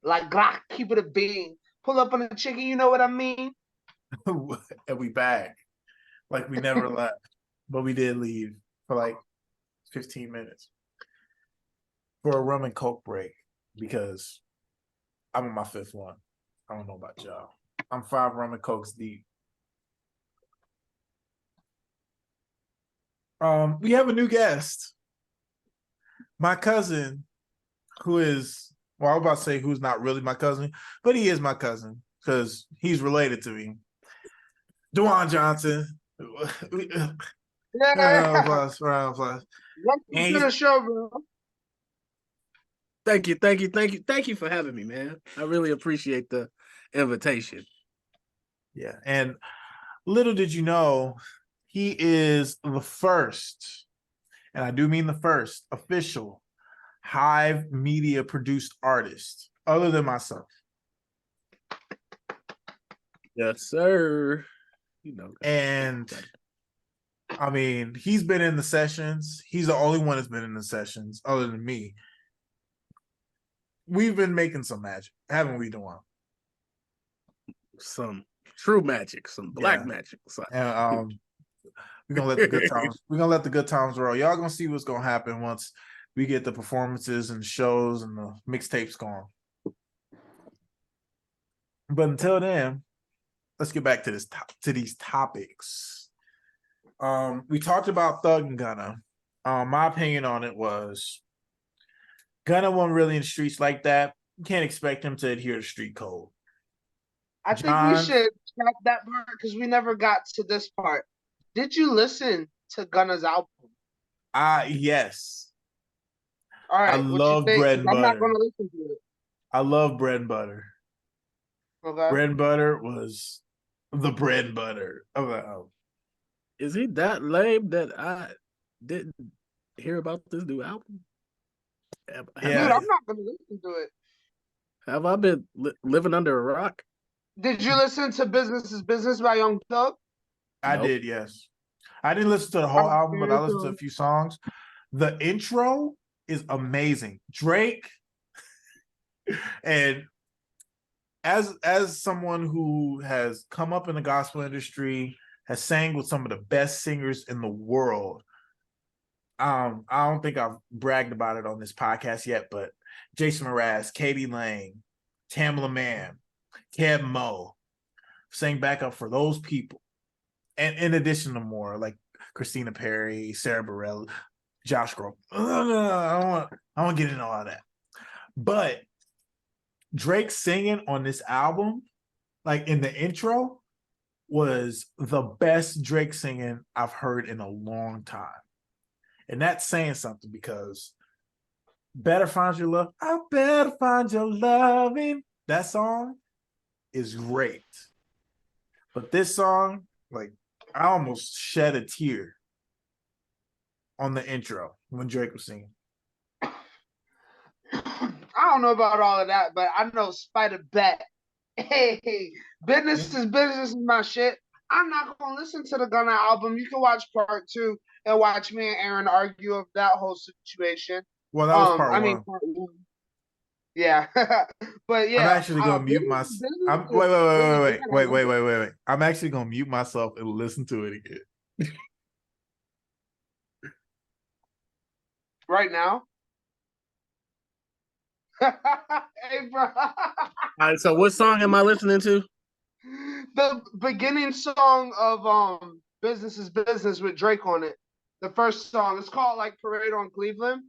like Glock, keep it a bean. Pull up on the chicken, you know what I mean? And we back. Like we never left. But we did leave for like 15 minutes for a rum and coke break because I'm on my fifth one. I don't know about y'all. I'm 5 rum and cokes deep. We have a new guest. My cousin, who is, well, I was about to say who's not really my cousin, but he is my cousin because he's related to me. Dewan Johnson. Yeah. Round of applause. Welcome And to he's the show, bro. Thank you for having me, man. I really appreciate the invitation. yeah, and little did you know, he is the first, and I do mean the first official Hive Media produced artist, other than myself. Yes, sir. You know, And I mean, he's been in the sessions. He's the only one that's been in the sessions, other than me. We've been making some magic, haven't we, Dewan? some true magic, some black magic. And we're gonna let the good times. We're gonna let the good times roll. Y'all gonna see what's gonna happen once we get the performances and shows and the mixtapes going. But until then, let's get back to these topics. We talked about Thug and Gunna. My opinion on it was Gunna wasn't really in the streets like that. You can't expect him to adhere to street code. I think we should scrap that part because we never got to this part. Did you listen to Gunna's album? Yes. All I right, what you love think? bread 'Cause and I'm not butter. going to listen to it. I love bread and butter. Okay. Bread and butter was the bread and butter of the album. Is he that lame that I didn't hear about this new album? Dude, I'm not going to listen to it. Have I been living under a rock? Did you listen to Business is Business by Young Thug? I did, yes. I didn't listen to the whole album, but I listened to a few songs. The intro is amazing. Drake, and as someone who has come up in the gospel industry, has sang with some of the best singers in the world. I don't think I've bragged about it on this podcast yet, but Jason Mraz, Katie Lang, Tamla Mann, Kev Mo sang backup for those people. And in addition to more, like Christina Perry, Sarah Bareilles, Josh Groban. I don't want to get into all that. But Drake singing on this album, like in the intro, was the best Drake singing I've heard in a long time. And that's saying something because Better Find Your Love, I better find your loving. That song is great. But this song, like, I almost shed a tear on the intro when Drake was singing. I don't know about all of that, but I know Spider Bet. Hey, business is my shit. I'm not gonna listen to the Gunna album. You can watch part 2 and watch me and Aaron argue of that whole situation. Well, that was part one. Part 1. Yeah, but yeah, I'm actually gonna mute myself. Wait. I'm actually gonna mute myself and listen to it again. Right now. Hey, bro. All right, so what song am I listening to? The beginning song of Business is Business with Drake on it. The first song. It's called like Parade on Cleveland.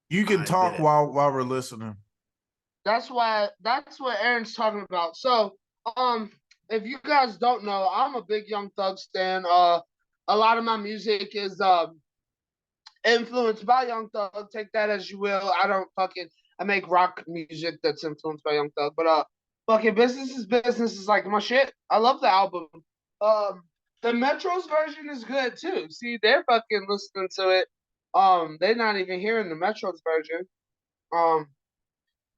You can talk while we're listening. That's what Aaron's talking about. So, if you guys don't know, I'm a big Young Thug stan. A lot of my music is influenced by Young Thug. Take that as you will. I make rock music that's influenced by Young Thug, but fucking Business is like my shit. I love the album. The Metro's version is good too. See, they're fucking listening to it. They're not even hearing the Metro's version.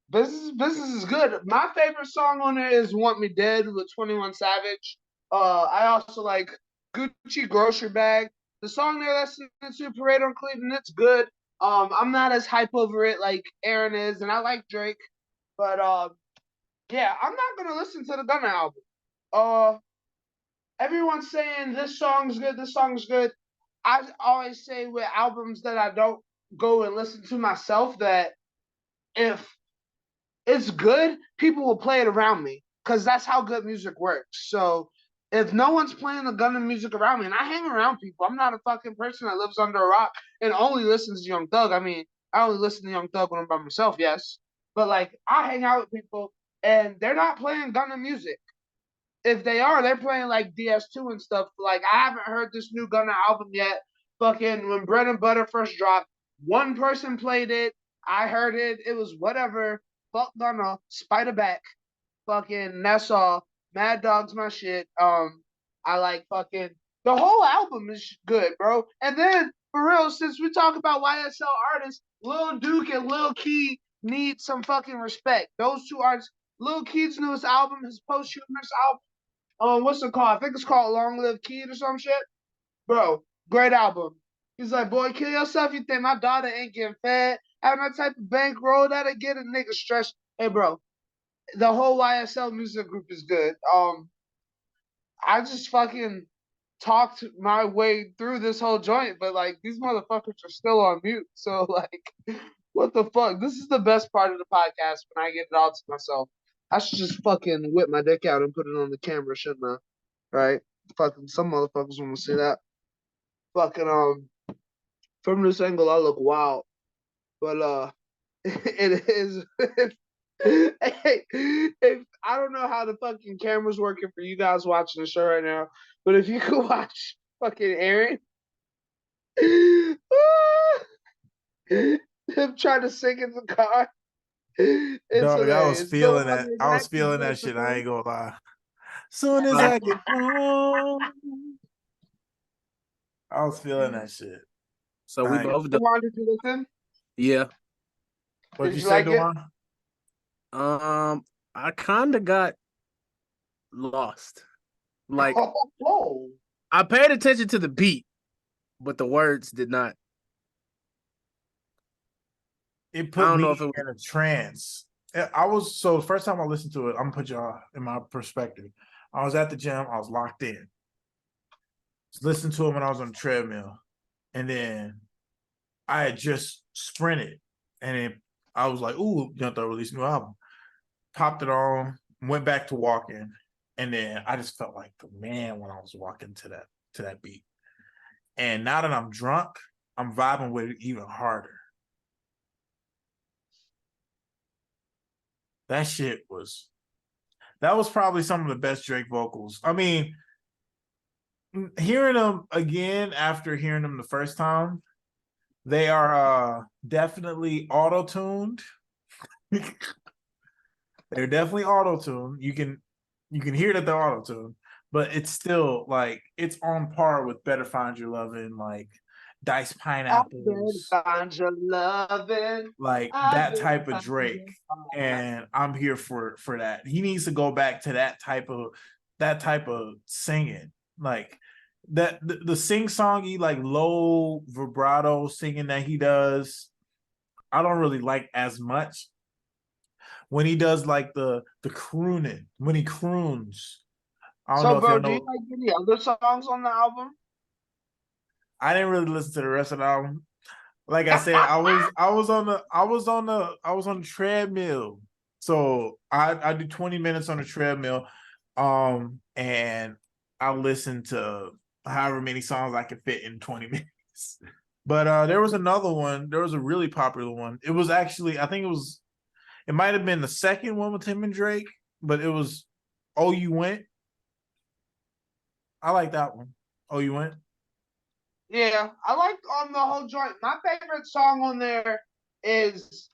Business is good. My favorite song on there is "Want Me Dead" with 21 Savage. I also like Gucci Grocery Bag. The song they're listening to, Parade on Cleveland, it's good. I'm not as hype over it like Aaron is, and I like Drake, but Yeah, I'm not gonna listen to the Gunna album. Everyone's saying this song's good, this song's good. I always say with albums that I don't go and listen to myself that if it's good, people will play it around me because that's how good music works. So if no one's playing the Gunna music around me, and I hang around people, I'm not a fucking person that lives under a rock and only listens to Young Thug. I mean, I only listen to Young Thug when I'm by myself, yes, but like I hang out with people and they're not playing Gunna music. If they are, they're playing like DS2 and stuff. Like I haven't heard this new Gunna album yet. Fucking when Bread and Butter first dropped, one person played it. I heard it. It was whatever. Fuck Gunna. Spider back. Fucking that's all. Mad Dog's my shit. I like fucking the whole album is good, bro. And then for real, since we talk about YSL artists, Lil Duke and Lil Key need some fucking respect. Those two artists. Lil Key's newest album, his posthumous album, what's it called? I think it's called Long Live Kid or some shit. Bro, great album. He's like, boy, kill yourself. You think my daughter ain't getting fed? Having that type of bankroll that'll get a nigga stressed. Hey, bro, the whole YSL music group is good. I just fucking talked my way through this whole joint, but like these motherfuckers are still on mute. So like, what the fuck? This is the best part of the podcast when I get it all to myself. I should just fucking whip my dick out and put it on the camera, shouldn't I? Right? Fucking some motherfuckers want to see that. Fucking from this angle I look wild, but it is. Hey, if I don't know how the fucking camera's working for you guys watching the show right now, but if you could watch fucking Aaron, him trying to sing in the car, it's Dog, I was hilarious. Go feeling on that. your I was DraftKings feeling that shit. I website. ain't gonna lie. Soon as I get home, I was feeling that shit. So we Like, both done. Dewan, did you listen? Yeah. what'd Did you you say, like it? Dewan? I kind of got lost. Like Oh. I paid attention to the beat, but the words did not. It I put don't know me if it was. in a trance. I was so the first time I listened to it, I'm gonna put y'all in my perspective. I was at the gym, I was locked in. Just listened to it when I was on the treadmill. And then I had just sprinted. And then I was like, ooh, Young Thug released a new album. Popped it on, went back to walking. And then I just felt like the man when I was walking to that beat. And now that I'm drunk, I'm vibing with it even harder. That was probably some of the best Drake vocals. I mean, hearing them again after hearing them the first time, they are definitely auto-tuned. They're definitely auto-tuned. You can hear that they're auto-tuned, but it's still like it's on par with Better Find Your Lovin', like Diced I've been Pineapples, find your loving. like I've that been type of find Drake. your And I'm here for that. He needs to go back to that type of singing, like that the sing-songy, like low vibrato singing that he does. I don't really like as much when he does like the crooning, when he croons. I don't So, know if y'all bro, do you know. like any other songs on the album? I didn't really listen to the rest of the album. Like I said, I was on the treadmill. So I do 20 minutes on the treadmill. And I listen to however many songs I can fit in 20 minutes. But there was another one. There was a really popular one. It was actually, I think it might have been the second one with him and Drake, but it was Oh You Went. I like that one. Oh You Went. Yeah, I like on the whole joint. My favorite song on there is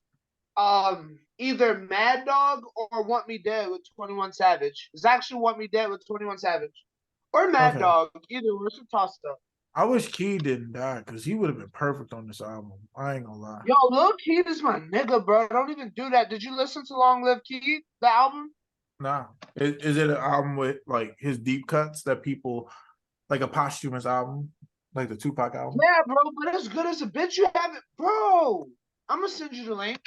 either Mad Dog or Want Me Dead with 21 Savage. It's actually Want Me Dead with 21 Savage. Or Mad Okay. Dog. Either or. It's a toss up. I wish Key didn't die because he would have been perfect on this album. I ain't gonna lie. Yo, Lil Keed is my nigga, bro. Don't even do that. Did you listen to Long Live Keed, the album? Nah. Is it an album with like his deep cuts that people like, a posthumous album? Like the Tupac album? Yeah, bro, but as good as a bitch you have it, bro. I'm gonna send you the link.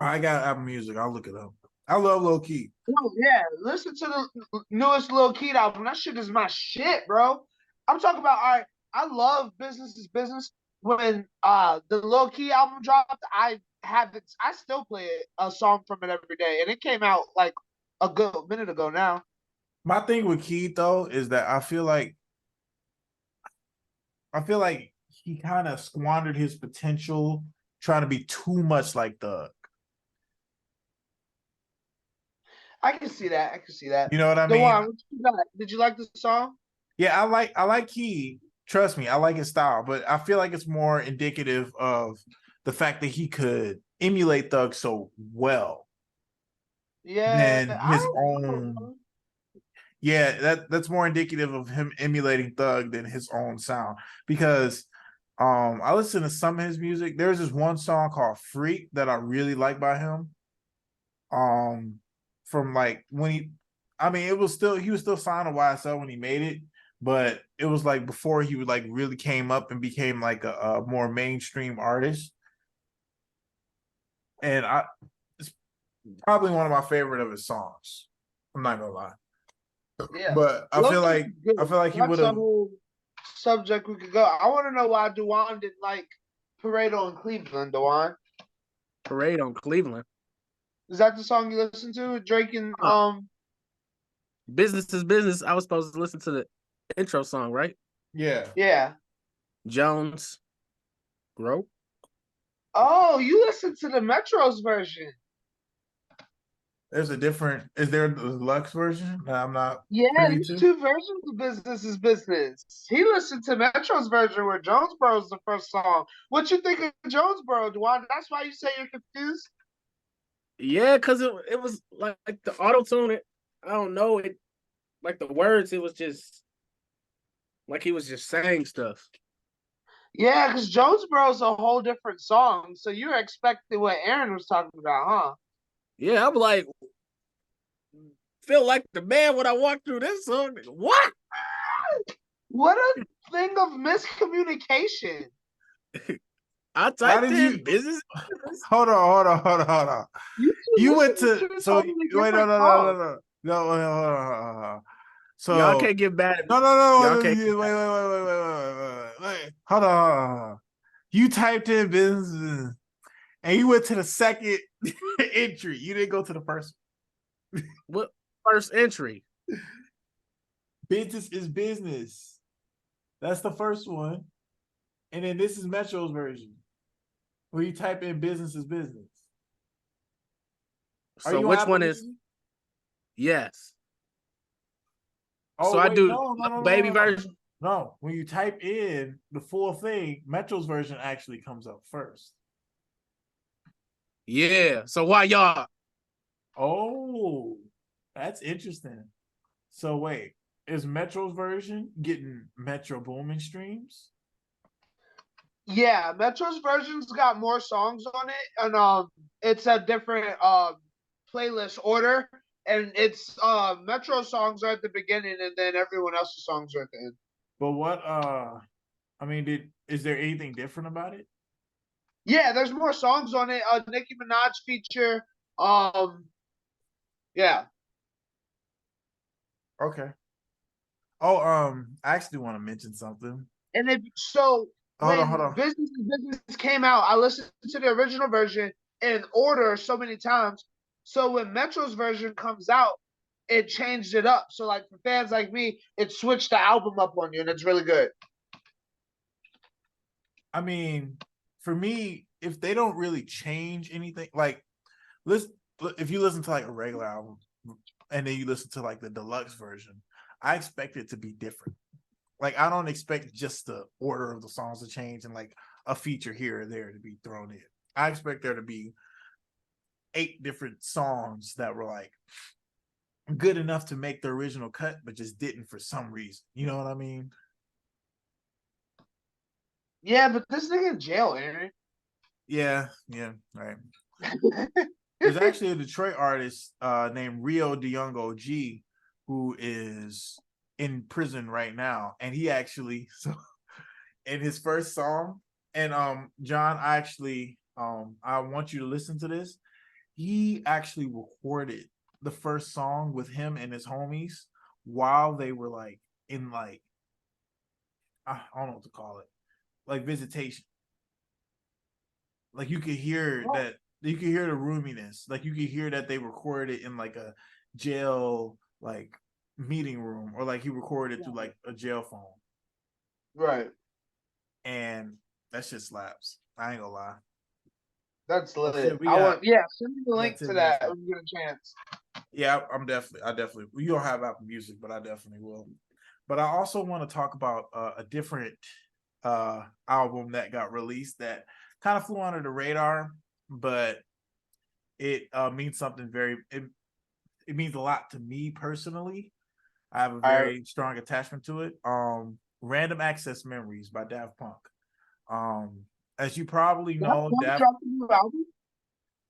I got Apple Music. I'll look it up. I love Low Key. Oh, yeah, listen to the newest Lil Keat album. That shit is my shit, bro. I'm talking about, all right, I love Business is Business. When the Lil Key album dropped, I still play a song from it every day, and it came out like a good minute ago now. My thing with Key though is that I feel like he kind of squandered his potential trying to be too much like Thug. I can see that. I can see that. You know what I The mean? one, what you got? Did you like the song? Yeah, I like Key. Trust me, I like his style, but I feel like it's more indicative of the fact that he could emulate Thug so well Yeah, than I his don't own. know. Yeah, that's more indicative of him emulating Thug than his own sound. Because I listen to some of his music. There's this one song called Freak that I really like by him. From like when he was still signed to YSL when he made it, but it was like before he would like really came up and became like a more mainstream artist. And it's probably one of my favorite of his songs. I'm not gonna lie. Yeah, But I feel Loki's like good. he would That's a have. whole subject we could go. I want to know why Dewan didn't like Pareto in Cleveland. Dewan, Parade on Cleveland. is that the song you listen to? Drake and Huh. Business is Business. I was supposed to listen to the intro song, right? Yeah. Yeah. Jones, Grow. Oh, you listen to the Metros version. There's a different. Is there a deluxe version that I'm not Yeah, privy there's to? two versions of Business is Business. He listened to Metro's version where Jonesboro's the first song. What you think of Jonesboro, Dewan? That's why you say you're confused? Yeah, because it was like the auto tune. I don't know it. Like the words, it was just like he was just saying stuff. Yeah, because Jonesboro's a whole different song. So you're expecting what Aaron was talking about, huh? Yeah, I'm like, feel like the man when I walk through this song. What? What a thing of miscommunication. I Why typed did in you business. hold on. You two You went listening to to so totally wait, no, different no, no, no, songs. no. No, wait, hold on. Y'all So can't get mad at me. no, Y'all no, can't. wait. Hold on. You typed in business and you went to the second entry. You didn't go to the first What first entry? one. Business is business. That's the first one. And then this is Metro's version. Where you type in business is business. Are So you on which Apple one is Music? yes? So Oh I wait, do no. baby version. No, when you type in the full thing, Metro's version actually comes up first. Yeah. So why y'all? Oh, that's interesting. So wait, is Metro's version getting Metro Boomin streams? Yeah, Metro's version's got more songs on it, and it's a different playlist order, and it's Metro songs are at the beginning, and then everyone else's songs are at the end. But what is there anything different about it? Yeah, there's more songs on it. Nicki Minaj feature. Um, yeah. Okay. Oh, I actually want to mention something. And if so, Hold when on. Business is Business came out, I listened to the original version in order so many times. So when Metro's version comes out, it changed it up. So like for fans like me, it switched the album up on you, and it's really good. I mean, for me, if they don't really change anything, like listen, if you listen to like a regular album and then you listen to like the deluxe version, I expect it to be different. Like I don't expect just the order of the songs to change and like a feature here or there to be thrown in. I expect there to be 8 different songs that were like good enough to make the original cut, but just didn't for some reason. You know what I mean? Yeah, but this nigga in jail, Aaron. Yeah, right. There's actually a Detroit artist named Rio DeYoung G who is in prison right now, and he actually in his first song, and John, I want you to listen to this. he actually recorded the first song with him and his homies while they were like in like I don't know what to call it, like visitation. Like you could hear Oh, that, you could hear the roominess. Like you could hear that they recorded it in like a jail like meeting room, or like he recorded through like a jail phone. right. And that shit slaps. I ain't gonna lie. That's Oh shit, lit. we I got want, yeah, send me the we got link 10 to minutes that left. when you get a chance. Yeah, I definitely. You don't have Apple Music, but I definitely will. But I also want to talk about a different album that got released that kind of flew under the radar, but it means something very. It means a lot to me personally. I have a All right. very strong attachment to it. Random Access Memories by Daft Punk. Um, as you probably That know, Punk dropped a new album?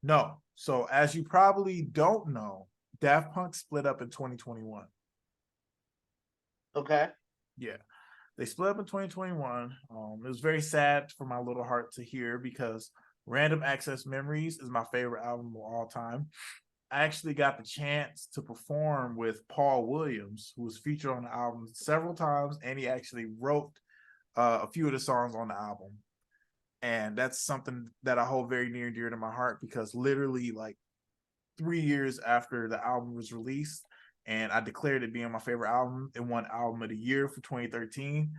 no. So as you probably don't know, Daft Punk split up in 2021. Okay. Yeah. They split up in 2021. It was very sad for my little heart to hear because Random Access Memories is my favorite album of all time. I actually got the chance to perform with Paul Williams, who was featured on the album several times, and he actually wrote a few of the songs on the album. And that's something that I hold very near and dear to my heart because literally, like 3 years after the album was released, and I declared it being my favorite album and won album of the year for 2013.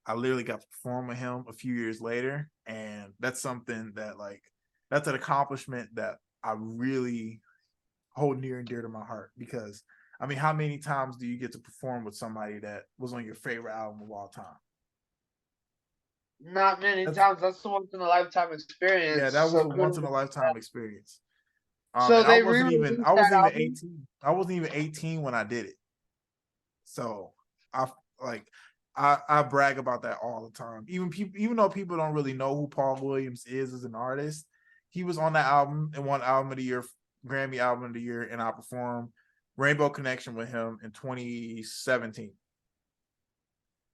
I literally got to perform with him a few years later, and that's something that like that's an accomplishment that I really hold near and dear to my heart because I mean, how many times do you get to perform with somebody that was on your favorite album of all time? Not many That's times. That's the once in a lifetime Yeah, experience. that was So a once in a cool. lifetime experience. So And I they wasn't even re-released that album. 18. I wasn't even 18 when I did it. So I like I brag about that all the time. Even though people don't really know who Paul Williams is as an artist, he was on that album and won album of the year, Grammy album of the year, and I performed Rainbow Connection with him in 2017.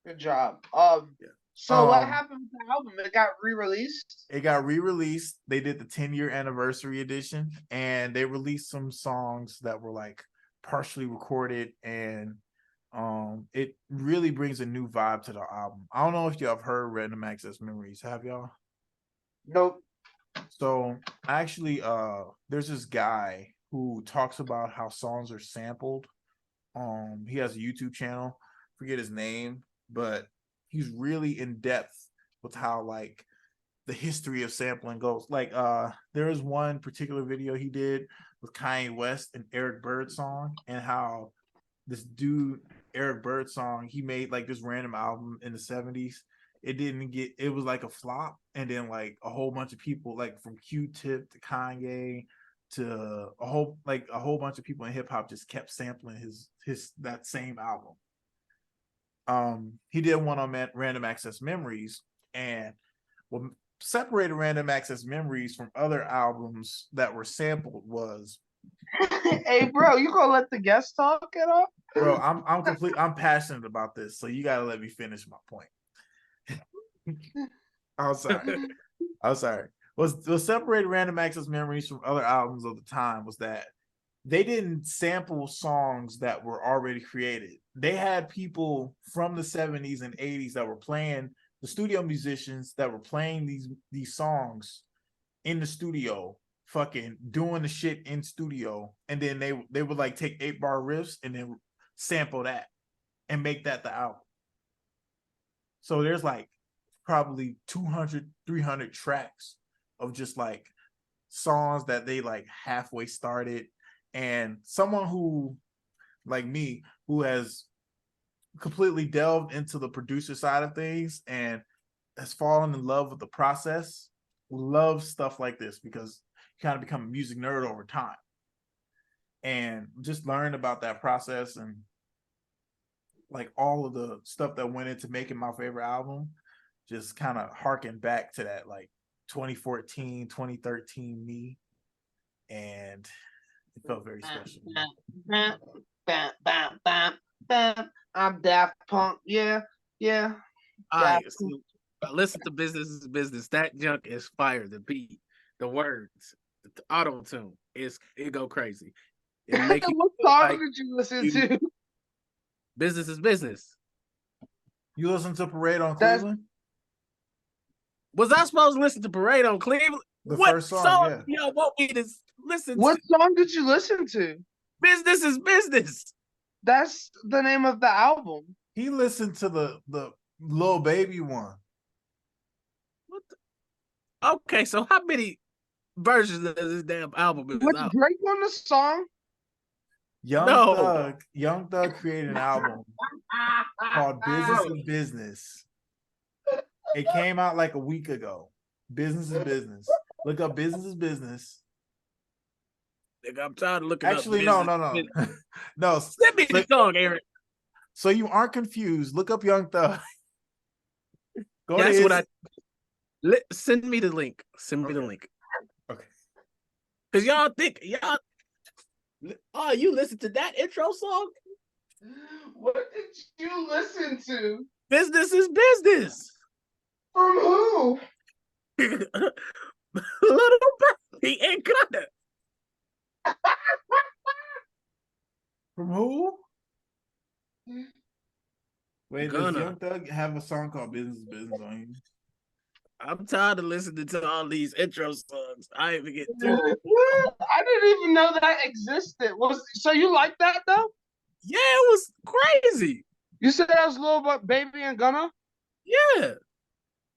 Good job. Yeah. So what happened with the album? It got re-released? It got re-released. They did the 10-year anniversary edition, and they released some songs that were like partially recorded, and it really brings a new vibe to the album. I don't know if y'all have heard Random Access Memories. Have y'all? Nope. So actually, there's this guy who talks about how songs are sampled. He has a YouTube channel. Forget his name, but he's really in depth with how like the history of sampling goes. Like there is one particular video he did with Kanye West and Eric Birdsong, and how this dude Eric Birdsong, he made like this random album in the 70s. It was like a flop, and then like a whole bunch of people, like from Q-Tip to Kanye to a whole bunch of people in hip hop just kept sampling his that same album. He did one on Random Access Memories, and what separated Random Access Memories from other albums that were sampled was, Hey, bro, you gonna let the guest talk at all? bro, I'm passionate about this, so you gotta let me finish my point. I'm sorry. I'm sorry. What separated Random Access Memories from other albums of the time was that they didn't sample songs that were already created. They had people from the 70s and 80s that were playing, the studio musicians that were playing these songs in the studio, fucking doing the shit in studio, and then they would like take 8-bar riffs and then sample that and make that the album. So there's like probably 200, 300 tracks of just like songs that they like halfway started. And someone who, like me, who has completely delved into the producer side of things and has fallen in love with the process, loves stuff like this because you kind of become a music nerd over time. And just learn about that process and like all of the stuff that went into making my favorite album, just kind of harken back to that like 2014, 2013 me. And it felt very special. I'm Daft Punk. Yeah, yeah. All right, listen to Business is Business. That junk is fire. The beat, the words, the auto tune. It go crazy. It make you What feel song like did you listen to? business is business. You listen to Parade on That's- Cleveland? Was I supposed to listen to Parade on Cleveland? The What first song, yeah. do y'all want me to listen What to? song did you listen to? Business is business. That's the name of the album. He listened to the Lil Baby one. What the? Okay, so how many versions of this damn album is Was out? Drake on the song? No. Young Thug created an album called Business is Business. It came out like a week ago. Business is Business. Look up Business is Business. Nigga, I'm tired of looking Actually, up. no. No. Send me the song, Eric. So you aren't confused. Look up Young Thug. Go That's to what his... send me the link. Send me the Okay. link. Okay. Cause y'all think oh, you listen to that intro song? What did you listen to? Business is business. From who? Little Baby and Gunna. From who? Wait, does Gunna. Young Thug have a song called Business is Business on you? I'm tired of listening to all these intro songs. I even get through. I didn't even know that existed. So you like that though? Yeah, it was crazy. You said that was Lil Baby and Gunna? Yeah.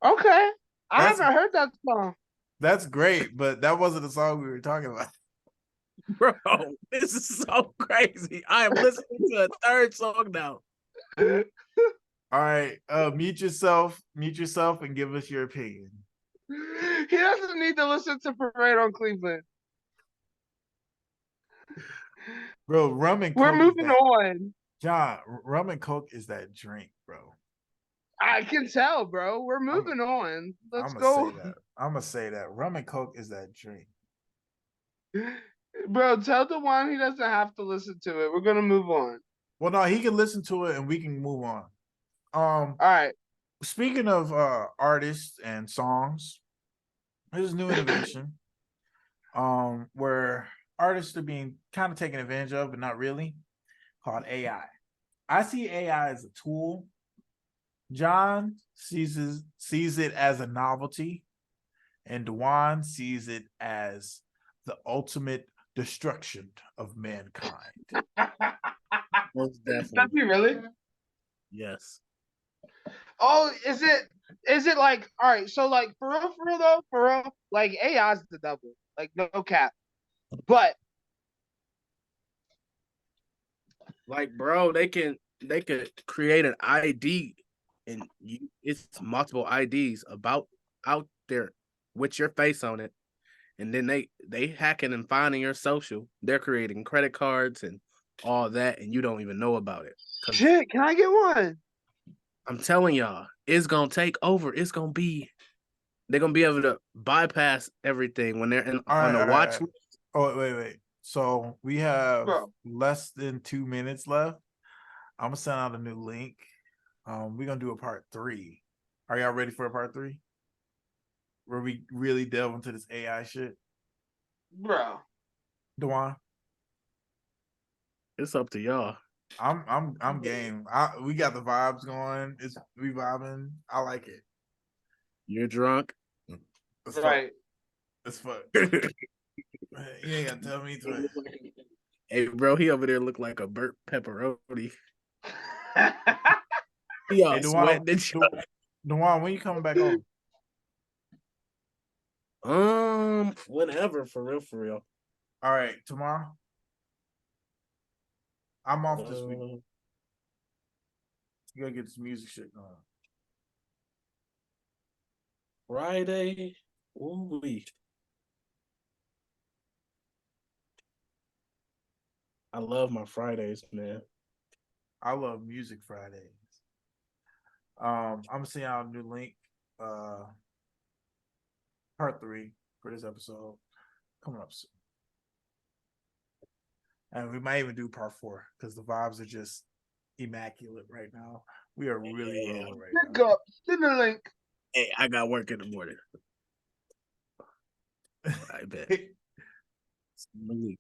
Okay. I That's- haven't heard that song. That's great, but that wasn't the song we were talking about. Bro, this is so crazy. I am listening to a third song now. All right, mute yourself, and give us your opinion. He doesn't need to listen to Parade on Cleveland. Bro, rum and We're coke moving is that, on. John, rum and coke is that drink, bro. I can tell, bro. We're moving on. Let's I'm go. gonna say that. Rum and coke is that drink. Bro, tell DeJuan he doesn't have to listen to it. We're gonna move on. Well, no, he can listen to it and we can move on. All right. Speaking of artists and songs, there's a new innovation. Where artists are being kind of taken advantage of, but not really, called AI. I see AI as a tool. John sees it as a novelty, and DeJuan sees it as the ultimate destruction of mankind. Most Does definitely. he really? Yes. Oh, is it like all right? So like for real though, like AI is the devil. Like no cap. But Like, bro, they could create an ID and it's multiple IDs about out there with your face on it. And then they hacking and finding your social. They're creating credit cards and all that, and you don't even know about it. shit, can I get one? I'm telling y'all, it's gonna take over. It's gonna be they're gonna be able to bypass everything when they're on the watch. Right. Oh, wait. So we have less than 2 minutes left. I'm gonna send out a new link. We're gonna do a part 3. Are y'all ready for a part 3? Where we really delve into this AI shit? Bro. DeJuan? It's up to y'all. I'm game. We got the vibes going. We vibing. I like it. You're drunk. It's Right. It's fun. You ain't gotta tell me to. Hey, bro, he over there look like a burnt pepperoni. He all sweating and shit. DeJuan, when you coming back home? Whenever, for real. All right, tomorrow. I'm off this week. You gotta get this music shit going. Friday. Ooh, I love my Fridays, man. I love music Fridays. I'm gonna send out a new link. Part 3 for this episode coming up soon. And we might even do part 4 because the vibes are just immaculate right now. We are really rolling right now. Go up, send the link. Hey, I got work in the morning. I bet. Malik.